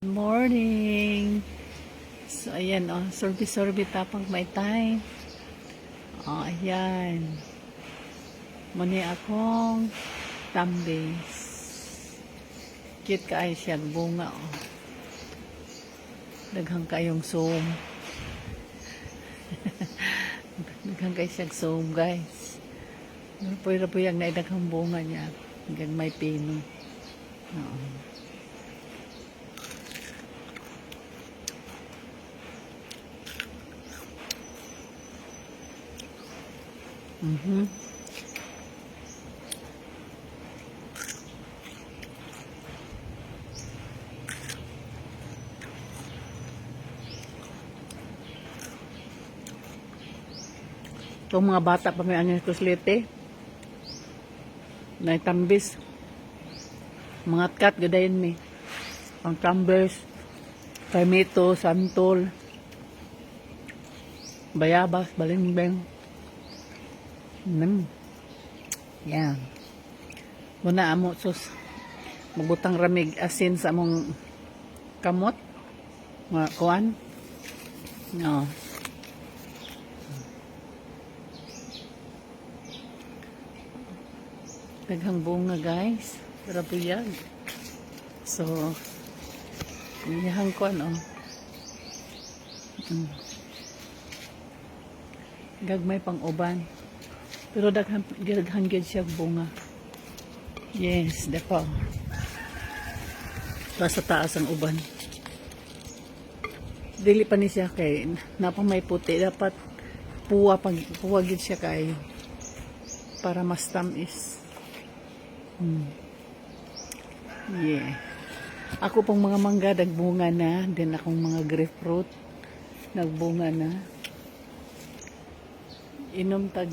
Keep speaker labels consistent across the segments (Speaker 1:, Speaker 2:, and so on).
Speaker 1: Morning. So, ayan, oh. Sorbi-sorbi tapang may time. Oh, ayan. Muni akong tambis. Cute kaay siya. Bunga, oh. Daghang kayong zoom. Daghang kayo siya zoom, guys. Puy-rapuyang na daghang bunga niya. Hanggang may pino. Oo. Itong mga bata pa may anyang kuslete. Naitambis. Mga kat, gadayin mi. Ang tambis. Kamito, santol. Bayabas, balimbing. Yan. Muna amo sus. Magbutang ramig asin sa among kamot. Mga kuwan. No. Daghang bunga, guys. Rabuyag. So, iyahang kuwan, oh. Gagmay pang uban. Pero daghang gid siya bunga. Yes, dako. Sa taas ang uban. Dili pa ni siya kay napang may puti, dapat puwa gid siya kay para mas tamis. Yeah. Ako pong mga mangga nagbunga na, din akong mga grapefruit nagbunga na. Inom tag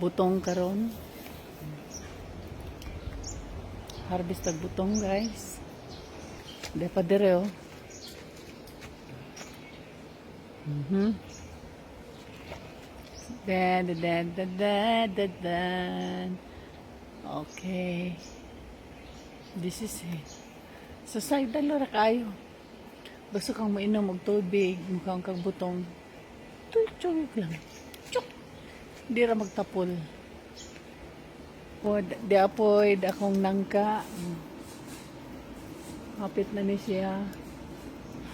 Speaker 1: butong karon. Harvest tag butong, guys. Dapat dire, oh. Okay. This is it. Sa side dalo ra kayo. Basta kang mainom og tubig, mukhang kag butong. Tuyok lang. Chuk. Di ra magtapol. O di apoy akong nangka. Hapit na ni siya.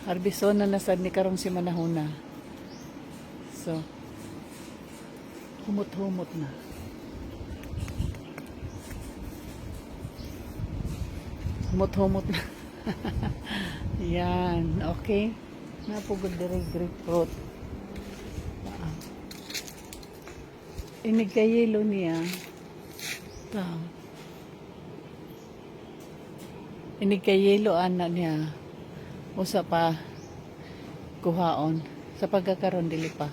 Speaker 1: Harbison na nasad ni karong si manahuna. So, humot-humot na. Humot-humot na. Yan, okay. Napugod dire grapefruit. Inig kay yelo niya. Inig kay yelo ana niya. Usa pa kuhaon sa pagkakaroon dili pa.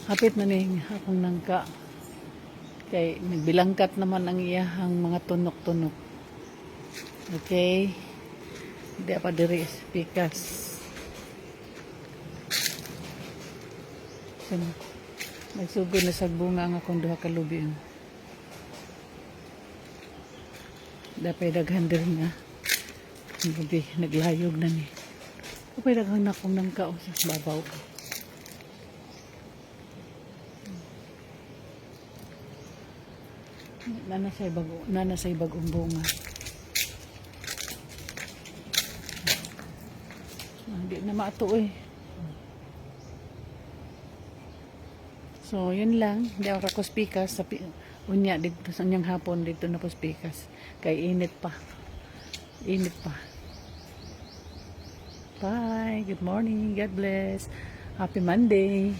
Speaker 1: Hapit na ning akong nangka. Kay nagbilangkat naman ang iyahang mga tunok-tunok. Okay. Di pa diri pikas. So, nagsugod na sa bunga ang akong duha ka lubi. Dapay daghan diri nga. Gabi naglayog na ni. Kapay daghan na akong nangka sa babaw. Nana sa bagong bunga. Hindi na maato eh. So, yun lang. Hindi ako kakuspikas. Unya, dito sa nyang hapon, dito na kuspikas. Kay init pa. Init pa. Bye. Good morning. God bless. Happy Monday.